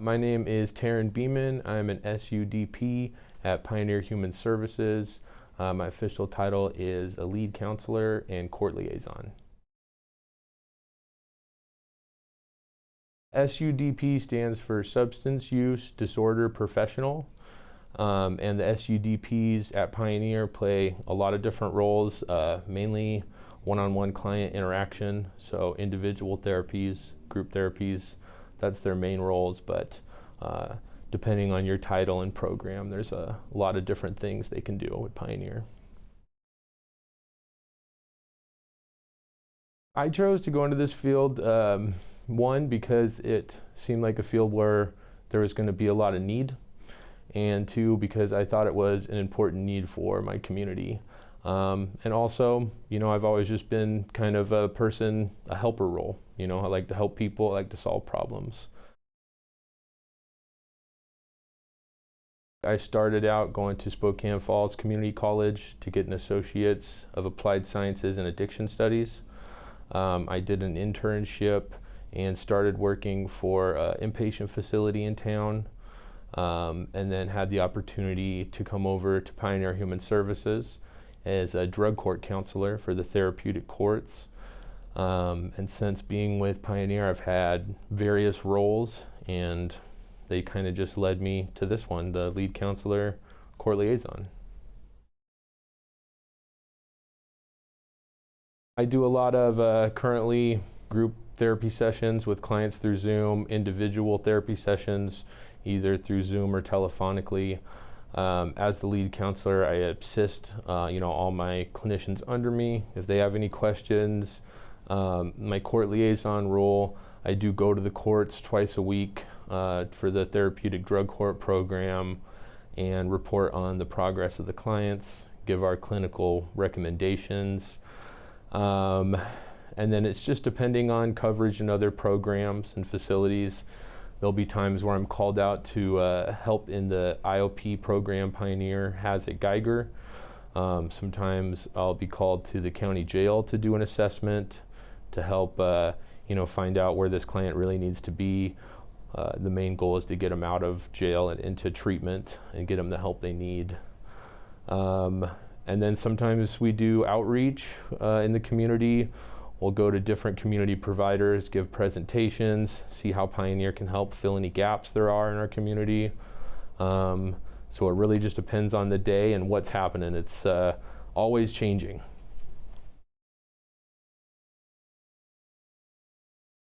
My name is Taryn Beeman. I'm an SUDP at Pioneer Human Services. My official title is a lead counselor and court liaison. SUDP stands for Substance Use Disorder Professional, and the SUDPs at Pioneer play a lot of different roles, mainly one-on-one client interaction, so individual therapies, group therapies, that's their main roles, but depending on your title and program, there's a lot of different things they can do with Pioneer. I chose to go into this field, one, because it seemed like a field where there was going to be a lot of need, and two, because I thought it was an important need for my community. And also, I've always just been kind of a person, a helper role. I like to help people, I like to solve problems. I started out going to Spokane Falls Community College to get an Associate's of Applied Sciences and Addiction Studies. I did an internship and started working for an inpatient facility in town, and then had the opportunity to come over to Pioneer Human Services as a drug court counselor for the therapeutic courts. And since being with Pioneer, I've had various roles, and they kind of just led me to this one, the lead counselor, court liaison. I do a lot of currently group therapy sessions with clients through Zoom, individual therapy sessions, either through Zoom or telephonically. As the lead counselor, I assist all my clinicians under me if they have any questions. My court liaison role, I do go to the courts twice a week for the therapeutic drug court program and report on the progress of the clients, give our clinical recommendations. And then it's just depending on coverage and other programs and facilities. There'll be times where I'm called out to help in the IOP program Pioneer has at Geiger. Sometimes I'll be called to the county jail to do an assessment to help find out where this client really needs to be. The main goal is to get them out of jail and into treatment and get them the help they need. And then sometimes we do outreach in the community. We'll go to different community providers, give presentations, see how Pioneer can help fill any gaps there are in our community. So it really just depends on the day and what's happening. It's always changing.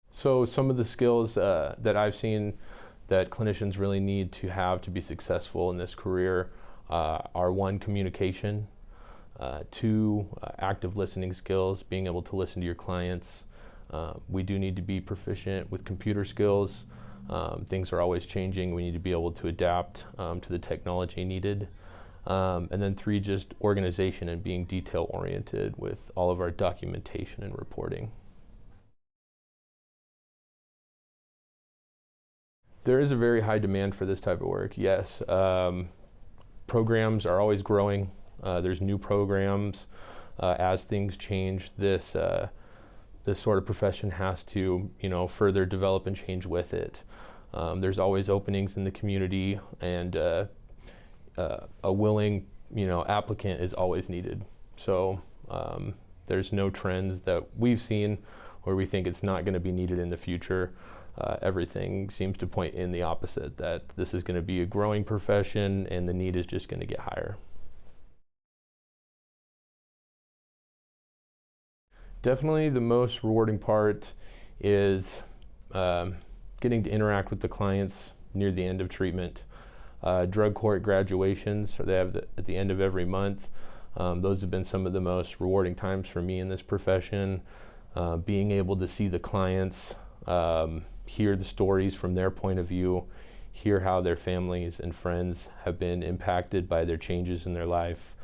So some of the skills that I've seen that clinicians really need to have to be successful in this career are one, communication, two, active listening skills, being able to listen to your clients. We do need to be proficient with computer skills. Things are always changing. We need to be able to adapt to the technology needed. And then three, just organization and being detail oriented with all of our documentation and reporting. There is a very high demand for this type of work, yes. Programs are always growing. There's new programs. As things change, this sort of profession has to, further develop and change with it. There's always openings in the community, and a willing, applicant is always needed. So there's no trends that we've seen where we think it's not going to be needed in the future. Everything seems to point in the opposite, that this is going to be a growing profession and the need is just going to get higher. Definitely the most rewarding part is getting to interact with the clients near the end of treatment. Drug court graduations, they have at the end of every month. Those have been some of the most rewarding times for me in this profession. Being able to see the clients, hear the stories from their point of view, hear how their families and friends have been impacted by their changes in their life,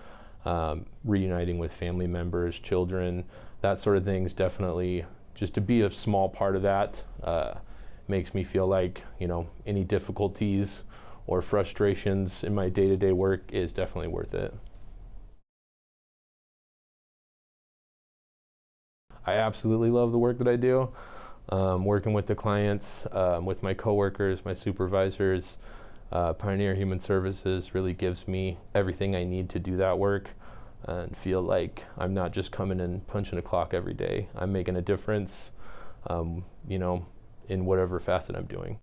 reuniting with family members, children, that sort of things. Definitely just to be a small part of that makes me feel like, any difficulties or frustrations in my day-to-day work is definitely worth it. I absolutely love the work that I do. Working with the clients, with my coworkers, my supervisors, Pioneer Human Services really gives me everything I need to do that work and feel like I'm not just coming and punching a clock every day. I'm making a difference, in whatever facet I'm doing.